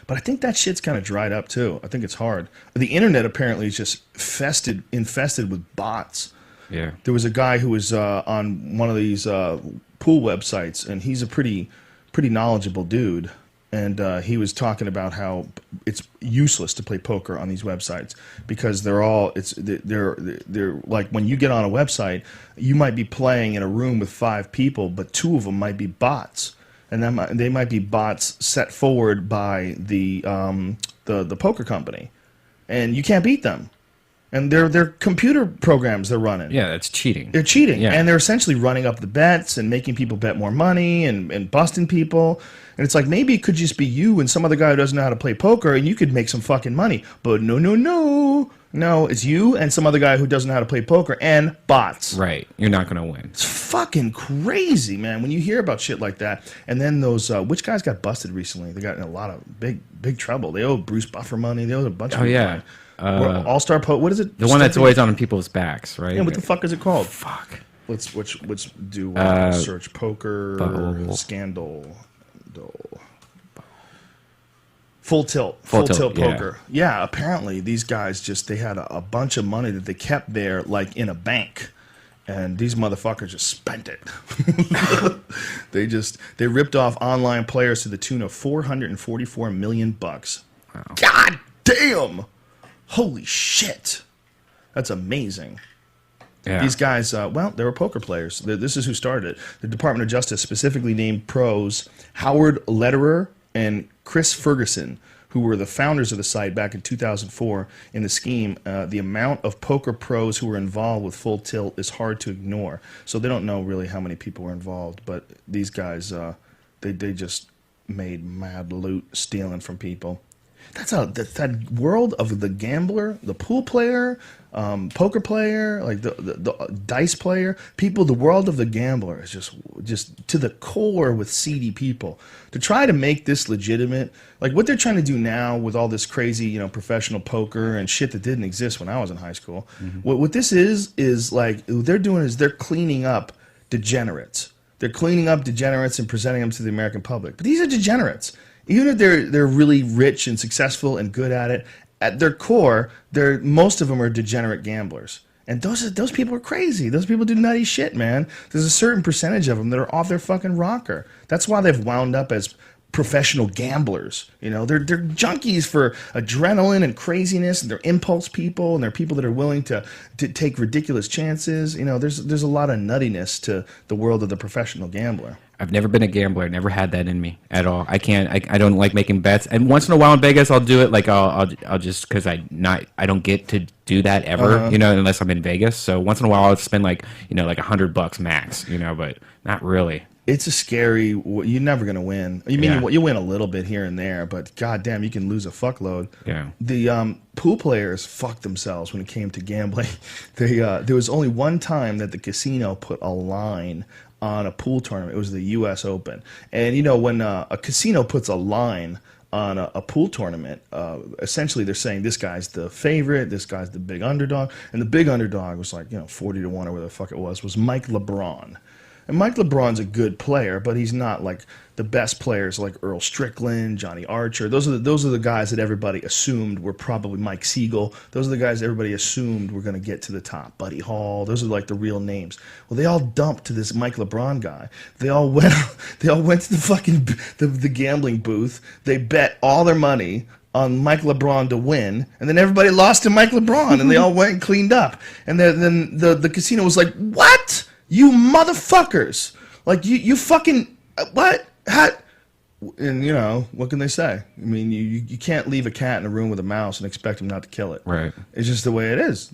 But I think that shit's kind of dried up too. I think it's hard. The internet apparently is just infested with bots. Yeah. There was a guy who was on one of these pool websites, and he's a pretty knowledgeable dude. And he was talking about how it's useless to play poker on these websites because they're like, when you get on a website, you might be playing in a room with 5 people, but 2 of them might be bots, and they might be bots set forward by the poker company, and you can't beat them. And they're computer programs they're running. Yeah, that's cheating. They're cheating, yeah. and they're essentially running up the bets and making people bet more money and busting people. And it's like, maybe it could just be you and some other guy who doesn't know how to play poker, and you could make some fucking money. But no, it's you and some other guy who doesn't know how to play poker and bots. Right, you're not gonna win. It's fucking crazy, man. When you hear about shit like that, and then those which guys got busted recently? They got in a lot of big trouble. They owe Bruce Buffer money. They owe a bunch of people money. All-Star Poker. What is it? The one that's always on people's backs, right? Yeah, what the fuck is it called? Fuck. Let's do search poker scandal. Full tilt poker. Yeah, apparently these guys they had a bunch of money that they kept there like in a bank. And these motherfuckers just spent it. They ripped off online players to the tune of $444 million. Wow. God damn. Holy shit. That's amazing. Yeah. These guys, they were poker players. This is who started it. The Department of Justice specifically named pros Howard Lederer and Chris Ferguson, who were the founders of the site back in 2004. In the scheme, the amount of poker pros who were involved with Full Tilt is hard to ignore. So they don't know really how many people were involved, but these guys, they just made mad loot stealing from people. That's that world of the gambler, the pool player, poker player, like the dice player, people. The world of the gambler is just to the core with seedy people. To try to make this legitimate, like what they're trying to do now with all this crazy, professional poker and shit that didn't exist when I was in high school. Mm-hmm. What this is like what they're doing is they're cleaning up degenerates. They're cleaning up degenerates and presenting them to the American public. But these are degenerates. Even if they're really rich and successful and good at it, at their core, most of them are degenerate gamblers. And those people are crazy. Those people do nutty shit, man. There's a certain percentage of them that are off their fucking rocker. That's why they've wound up as professional gamblers. They're junkies for adrenaline and craziness, and they're impulse people, and they're people that are willing to take ridiculous chances. There's a lot of nuttiness to the world of the professional gambler. I've never been a gambler. Never had that in me at all. I can't. I don't like making bets. And once in a while in Vegas, I'll do it. Like I'll just because I don't get to do that ever. Unless I'm in Vegas. So once in a while, I'll spend like $100 max. But not really. It's a scary. You're never gonna win. You win a little bit here and there, but goddamn, you can lose a fuckload. Yeah. The pool players fucked themselves when it came to gambling. There was only one time that the casino put a line on a pool tournament. It was the U.S. Open. And, when a casino puts a line on a pool tournament, essentially they're saying this guy's the favorite, this guy's the big underdog. And the big underdog was 40 to 1 or whatever the fuck it was Mike Lebrón. And Mike LeBron's a good player, but he's not like the best players like Earl Strickland, Johnny Archer. Those are the guys that everybody assumed were probably Mike Siegel. Those are the guys everybody assumed were going to get to the top. Buddy Hall. Those are like the real names. Well, they all dumped to this Mike LeBron guy. They all went to the fucking the gambling booth. They bet all their money on Mike LeBron to win, and then everybody lost to Mike LeBron, and they all went and cleaned up. And then the casino was like, "What? You motherfuckers! Like you fucking what? How?" And what can they say? I mean, you can't leave a cat in a room with a mouse and expect him not to kill it. Right. It's just the way it is.